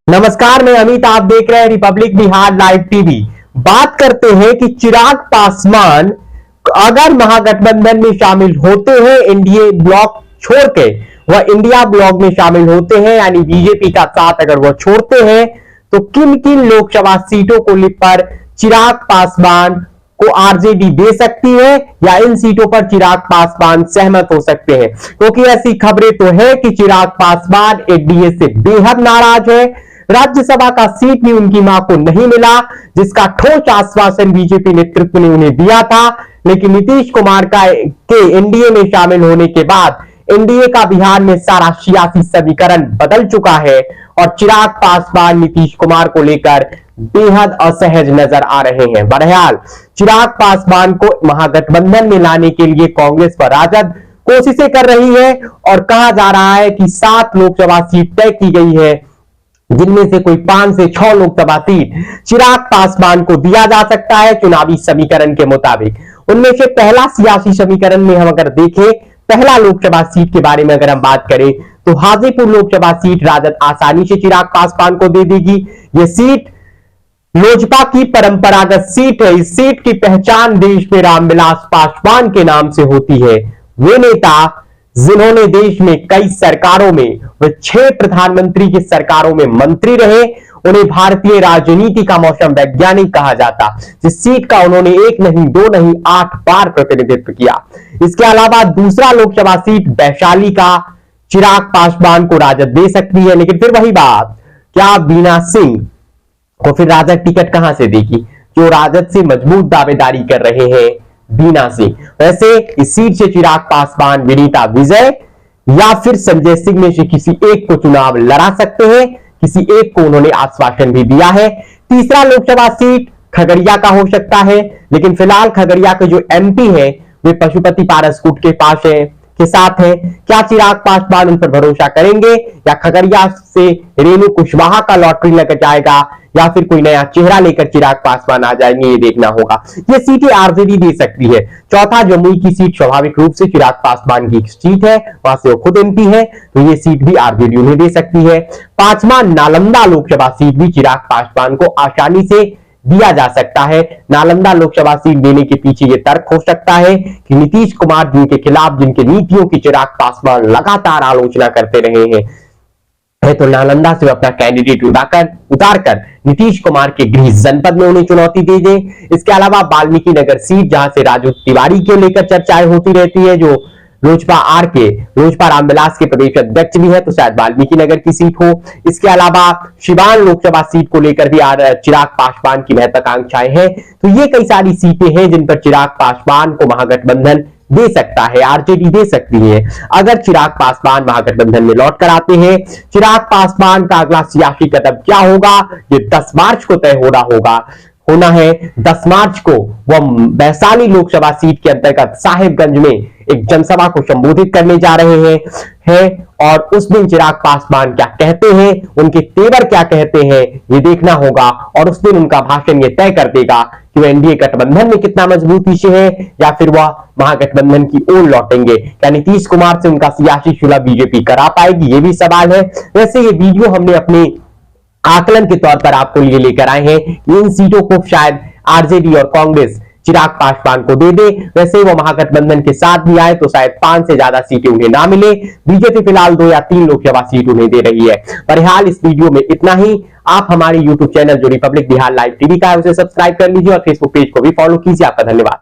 नमस्कार, मैं अमित। आप देख रहे हैं रिपब्लिक बिहार लाइव टीवी। बात करते हैं कि चिराग पासवान अगर महागठबंधन में शामिल होते हैं, एनडीए ब्लॉक छोड़ के वह इंडिया ब्लॉक में शामिल होते हैं, यानी बीजेपी का साथ अगर वह छोड़ते हैं, तो किन किन लोकसभा सीटों को पर चिराग पासवान को आरजेडी दे सकती है या इन सीटों पर चिराग पासवान सहमत हो सकते हैं। क्योंकि ऐसी खबरें तो है कि चिराग पासवान एनडीए से बेहद नाराज है। राज्यसभा का सीट भी उनकी मां को नहीं मिला, जिसका ठोस आश्वासन बीजेपी नेतृत्व ने उन्हें दिया था। लेकिन नीतीश कुमार के एनडीए में शामिल होने के बाद एनडीए का बिहार में सारा सियासी समीकरण बदल चुका है और चिराग पासवान नीतीश कुमार को लेकर बेहद असहज नजर आ रहे हैं। बहरहाल चिराग पासवान को महागठबंधन में लाने के लिए कांग्रेस व राजद कोशिशें कर रही है और कहा जा रहा है कि 7 लोकसभा सीट तय की गई है, जिनमें से कोई 5 से 6 लोकसभा सीट चिराग पासवान को दिया जा सकता है चुनावी समीकरण के मुताबिक। उनमें से पहला सियासी समीकरण में हम अगर देखें, पहला लोकसभा सीट के बारे में अगर हम बात करें, तो हाजीपुर लोकसभा सीट राजद आसानी से चिराग पासवान को दे देगी। यह सीट लोजपा की परंपरागत सीट है। इस सीट की पहचान देश में रामविलास पासवान के नाम से होती है। वे नेता जिन्होंने देश में कई सरकारों में, वे 6 प्रधानमंत्री की सरकारों में मंत्री रहे, उन्हें भारतीय राजनीति का मौसम वैज्ञानिक कहा जाता। जिस सीट का उन्होंने 1 नहीं 2 नहीं 8 बार प्रतिनिधित्व किया। इसके अलावा दूसरा लोकसभा सीट वैशाली का चिराग पासवान को राजद दे सकती है। लेकिन फिर वही बात, क्या बीना सिंह को फिर राजद टिकट कहां से देगी, जो राजद से मजबूत दावेदारी कर रहे हैं बीना सिंह। वैसे इस सीट से चिराग पासवान, विनीता विजय या फिर संजय सिंह में से किसी एक को चुनाव लड़ा सकते हैं। किसी एक को उन्होंने आश्वासन भी दिया है। तीसरा लोकसभा सीट खगड़िया का हो सकता है, लेकिन फिलहाल खगड़िया के जो एमपी है वे पशुपति पारसकुट के पास है के साथ है। क्या चिराग पासवान उन पर भरोसा करेंगे या खगड़िया से रेणु कुशवाहा का लॉटरी लग जाएगा या फिर कोई नया चेहरा लेकर चिराग पासवान आ जाएंगे, ये देखना होगा। ये सीटें आरजेडी दे सकती है। चौथा जमुई की सीट स्वाभाविक रूप से चिराग पासवान की सीट है, वहां से वो खुद एमपी है, तो ये सीट भी आरजेडी उन्हें दे सकती है। 5वां नालंदा लोकसभा सीट भी चिराग पासवान को आसानी से दिया जा सकता है। नालंदा लोकसभा सीट देने के पीछे यह तर्क हो सकता है कि नीतीश कुमार जी के खिलाफ जिनके नीतियों की चिराग पासवान लगातार आलोचना करते रहे हैं, तो नालंदा से अपना कैंडिडेट उतारकर नीतीश कुमार के गृह जनपद में उन्हें चुनौती दे दे। इसके अलावा वाल्मीकि नगर सीट, जहां से राजू तिवारी के लेकर चर्चाएं होती रहती है, जो लोजपा रामविलास के प्रदेश अध्यक्ष भी है, तो शायद वाल्मीकि नगर की सीट हो। इसके अलावा सिवान लोकसभा सीट को लेकर भी चिराग पासवान की महत्वाकांक्षाएं हैं। तो ये कई सारी सीटें हैं जिन पर चिराग पासवान को महागठबंधन दे सकता है, आरजेडी दे सकती है। अगर चिराग पासवान महागठबंधन में लौट कर आते हैं, चिराग पासवान का अगला सियासी कदम क्या होगा, ये 10 मार्च को तय होना है। 10 मार्च को वह वैशाली लोकसभा सीट के अंतर्गत साहेबगंज में एक जनसभा को संबोधित करने जा रहे हैं और उस दिन चिराग पासवान क्या कहते हैं, उनके तेवर क्या कहते हैं, ये देखना होगा। और उस दिन उनका भाषण ये तय कर देगा कि वह एनडीए गठबंधन में कितना मजबूती से है या फिर वह महागठबंधन की ओर लौटेंगे। क्या नीतीश कुमार से उनका सियासी सुलह बीजेपी करा पाएगी, ये भी सवाल है। वैसे ये वीडियो हमने अपने आकलन के तौर पर आपको लिए लेकर आए हैं कि इन सीटों को शायद आरजेडी और कांग्रेस चिराग पासवान को दे दे। वैसे वो महागठबंधन के साथ भी आए तो शायद 5 से ज्यादा सीटें उन्हें ना मिले। बीजेपी फिलहाल 2 या 3 लोकसभा सीट उन्हें दे रही है। बहरहाल इस वीडियो में इतना ही। आप हमारे यूट्यूब चैनल जो रिपब्लिक बिहार लाइव टीवी का है उसे सब्सक्राइब कर लीजिए और फेसबुक पेज को भी फॉलो कीजिए। आपका धन्यवाद।